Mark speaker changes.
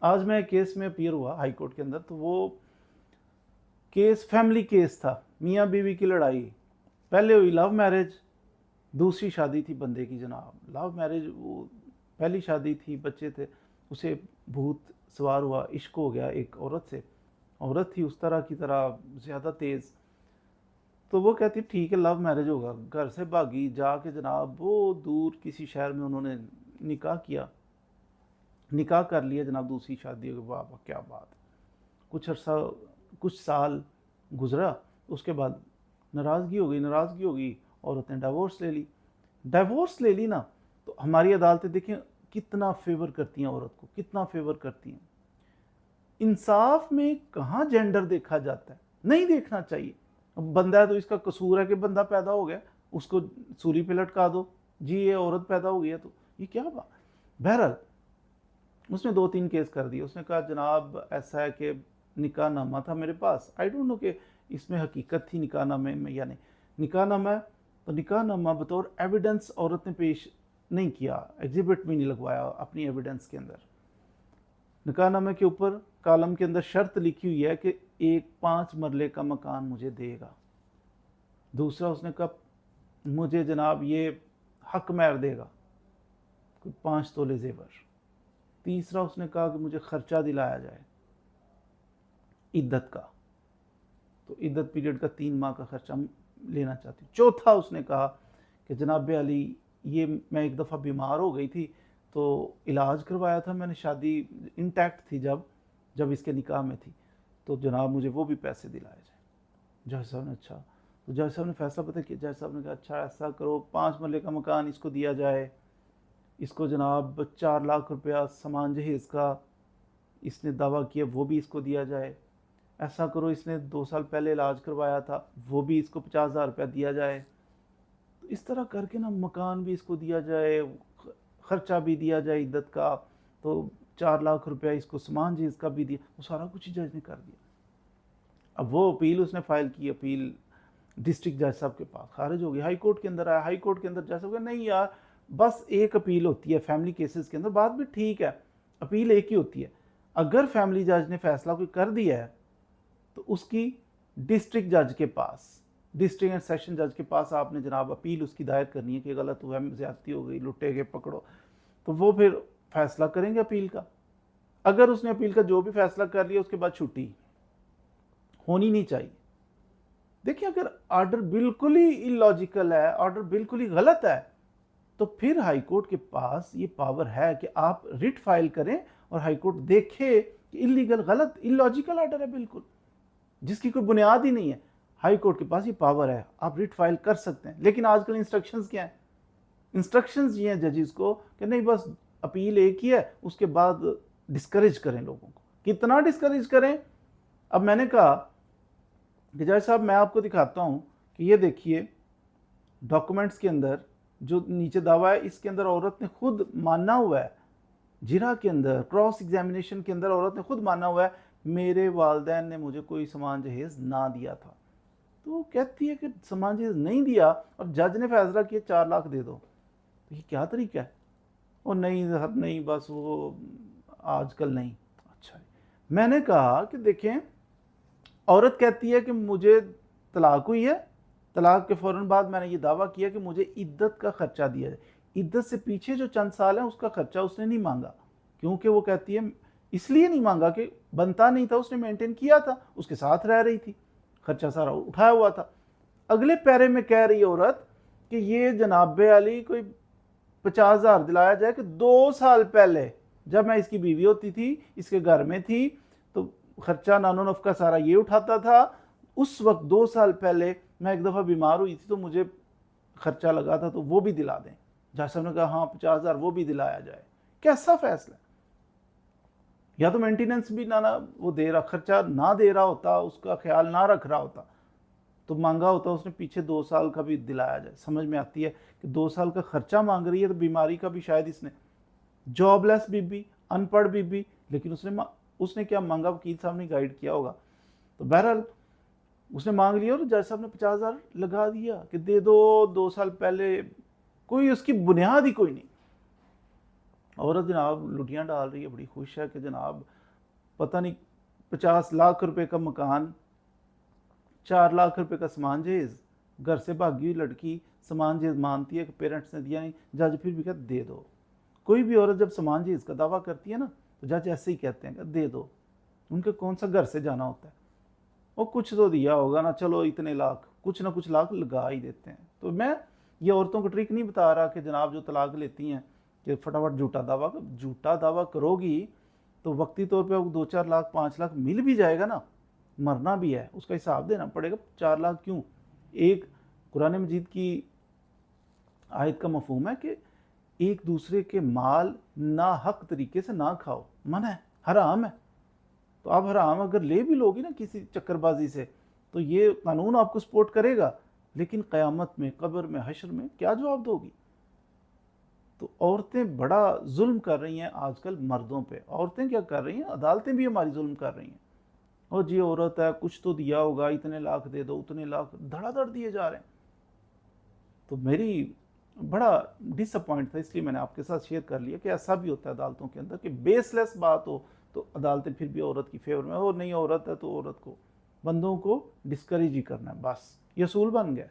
Speaker 1: आज मैं केस में अपीयर हुआ हाई कोर्ट के अंदर, तो वो केस फैमिली केस था, मियाँ बीवी की लड़ाई। पहले हुई लव मैरिज, दूसरी शादी थी बंदे की जनाब। लव मैरिज, वो पहली शादी थी, बच्चे थे, उसे भूत सवार हुआ, इश्क हो गया एक औरत से। औरत थी उस तरह की तरह ज़्यादा तेज़। तो वो कहती ठीक है लव मैरिज होगा, घर से भागी जाके जनाब वो दूर किसी शहर में उन्होंने निकाह किया, निकाह कर लिया जनाब, दूसरी शादी हो गई। वाह वाह क्या बात है। कुछ अर्सा, कुछ साल गुजरा, उसके बाद नाराज़गी हो गई, नाराज़गी हो गई, औरत ने डाइवोर्स ले ली। डाइवोर्स ले ली ना, तो हमारी अदालतें देखें कितना फेवर करती हैं औरत को, कितना फेवर करती हैं। इंसाफ में कहाँ जेंडर देखा जाता है, नहीं देखना चाहिए। अब बंदा है तो इसका कसूर है कि बंदा पैदा हो गया, उसको सूली पे लटका दो जी, ये औरत पैदा हो गई है तो ये क्या बात। बहरहाल उसने 2-3 केस कर दिए। उसने कहा जनाब ऐसा है कि निकाह नामा था मेरे पास, आई डोंट नो कि इसमें हकीकत थी निकाह नामे में या नहीं। निकाह नामा है तो निकाह नामा बतौर एविडेंस औरत ने पेश नहीं किया, एग्जिबिट भी नहीं लगवाया अपनी एविडेंस के अंदर। निकाह नामे के ऊपर कॉलम के अंदर शर्त लिखी हुई है कि एक 5 मरले का मकान मुझे देगा। दूसरा उसने कहा मुझे जनाब ये हक महर देगा, 5 तोले जेवर। तीसरा उसने कहा कि मुझे खर्चा दिलाया जाए इद्दत का, तो इद्दत पीरियड का 3 माह का खर्चा लेना चाहती। चौथा उसने कहा कि जनाब अली ये मैं एक दफ़ा बीमार हो गई थी तो इलाज करवाया था मैंने, शादी इंटैक्ट थी जब इसके निकाह में थी, तो जनाब मुझे वो भी पैसे दिलाए जाए। जज साहब ने अच्छा, तो जज साहब ने फैसला पता किया। जज साहब ने कहा अच्छा ऐसा करो 5 मरले का मकान इसको दिया जाए, इसको जनाब 4 लाख रुपया सामान जहेज़ का इसने दावा किया वो भी इसको दिया जाए। ऐसा करो इसने 2 साल पहले इलाज करवाया था वो भी इसको 50,000 रुपया दिया जाए। तो इस तरह करके ना मकान भी इसको दिया जाए, खर्चा भी दिया जाए इद्दत का, तो 4 लाख रुपया इसको सामान जहेज़ का भी दिया, वो सारा कुछ ही जज ने कर दिया। अब वो अपील उसने फाइल की, अपील डिस्ट्रिक्ट जज साहब के पास खारिज हो गई, हाई कोर्ट के अंदर आया। हाई कोर्ट के अंदर जज साहब नहीं यार बस एक अपील होती है फैमिली केसेस के अंदर, बात भी ठीक है, अपील एक ही होती है। अगर फैमिली जज ने फैसला कोई कर दिया है तो उसकी डिस्ट्रिक्ट जज के पास, डिस्ट्रिक्ट एंड सेशन जज के पास आपने जनाब अपील उसकी दायर करनी है कि गलत हुआ, ज्यादती हो गई, लुटे गए, पकड़ो। तो वो फिर फैसला करेंगे अपील का। अगर उसने अपील का जो भी फैसला कर लिया उसके बाद छुट्टी होनी नहीं चाहिए। देखिए अगर ऑर्डर बिल्कुल ही इलॉजिकल है, ऑर्डर बिल्कुल ही गलत है, तो फिर हाई कोर्ट के पास ये पावर है कि आप रिट फाइल करें और हाई कोर्ट देखे कि इलीगल, गलत, इलॉजिकल ऑर्डर है बिल्कुल, जिसकी कोई बुनियाद ही नहीं है। हाई कोर्ट के पास ये पावर है, आप रिट फाइल कर सकते हैं। लेकिन आजकल इंस्ट्रक्शंस क्या है, इंस्ट्रक्शंस ये हैं जजेस को कि नहीं बस अपील एक ही है, उसके बाद डिस्करेज करें लोगों को। कितना डिस्करेज करें। अब मैंने कहा कि जज साहब मैं आपको दिखाता हूं कि ये देखिए डॉक्यूमेंट्स के अंदर जो नीचे दावा है इसके अंदर औरत ने खुद माना हुआ है, जिरा के अंदर क्रॉस एग्जामिनेशन के अंदर औरत ने खुद माना हुआ है मेरे वालदैन ने मुझे कोई सामान जहेज ना दिया था। तो वो कहती है कि सामान जहेज नहीं दिया और जज ने फैसला किया 4 लाख दे दो, तो ये क्या तरीका है। और नहीं नहीं बस वो आजकल नहीं। अच्छा मैंने कहा कि देखें औरत कहती है कि मुझे तलाक हुई है, तलाक के फ़ौरन बाद मैंने ये दावा किया कि मुझे इद्दत का खर्चा दिया जाए। इद्दत से पीछे जो चंद साल हैं उसका खर्चा उसने नहीं मांगा, क्योंकि वो कहती है इसलिए नहीं मांगा कि बनता नहीं था, उसने मेंटेन किया था, उसके साथ रह रही थी, खर्चा सारा उठाया हुआ था। अगले पैरे में कह रही औरत कि ये जनाबे अली कोई 50,000 दिलाया जाए कि 2 साल पहले जब मैं इसकी बीवी होती थी, इसके घर में थी, तो खर्चा नानो नफका सारा ये उठाता था। उस वक्त 2 साल पहले मैं एक दफ़ा बीमार हुई थी तो मुझे खर्चा लगा था, तो वो भी दिला दें। जज साहब ने कहा हाँ 50,000 वो भी दिलाया जाए। कैसा फैसला। या तो मेंटेनेंस भी ना वो दे रहा, खर्चा ना दे रहा होता, उसका ख्याल ना रख रहा होता, तो मांगा होता उसने पीछे 2 साल का भी दिलाया जाए। समझ में आती है कि 2 साल का खर्चा मांग रही है तो बीमारी का भी शायद इसने, जॉबलेस बीबी, अनपढ़ बीबी, लेकिन उसने क्या मांगा वकील साहब ने गाइड किया होगा। तो बहरहाल उसने मांग लिया और जज साहब ने 50,000 लगा दिया कि दे दो, 2 साल पहले, कोई उसकी बुनियाद ही कोई नहीं। औरत जनाब लुटियाँ डाल रही है, बड़ी खुश है कि जनाब पता नहीं 50 लाख रुपए का मकान, 4 लाख रुपए का सामान जहेज, घर से भागी हुई लड़की सामान जहेज मानती है कि पेरेंट्स ने दिया नहीं, जज फिर भी कहते दे दो। कोई भी औरत जब सामान जहेज का दावा करती है ना, तो जज ऐसे ही कहते हैं कि दे दो। उनके कौन सा घर से जाना होता है, वो कुछ तो दिया होगा ना, चलो इतने लाख, कुछ ना कुछ लाख लगा ही देते हैं। तो मैं ये औरतों को ट्रिक नहीं बता रहा कि जनाब जो तलाक लेती हैं कि फटाफट झूठा दावा करोगी तो वक्ती तौर पे 2-4 लाख 5 लाख मिल भी जाएगा ना, मरना भी है, उसका हिसाब देना पड़ेगा। 4 लाख क्यों? एक कुरान मजीद की आयत का मफहूम है कि एक दूसरे के माल ना हक तरीके से ना खाओ, मना है, हराम है। तो आप हराम अगर ले भी लोगी ना किसी चक्करबाजी से, तो ये कानून आपको सपोर्ट करेगा, लेकिन क़यामत में, कब्र में, हश्र में क्या जवाब दोगी? तो औरतें बड़ा जुल्म कर रही हैं आजकल मर्दों पे। औरतें क्या कर रही हैं, अदालतें भी हमारी जुल्म कर रही हैं। और जी औरत है, कुछ तो दिया होगा, इतने लाख दे दो, उतने लाख धड़ाधड़ दिए जा रहे हैं। तो मेरी बड़ा डिसअपॉइंट था, इसलिए मैंने आपके साथ शेयर कर लिया कि ऐसा भी होता है अदालतों के अंदर कि बेसलेस बात हो तो अदालतें फिर भी औरत की फेवर में, और नहीं औरत है तो औरत को, बंदों को डिस्करेज ही करना है, बस ये असूल बन गया।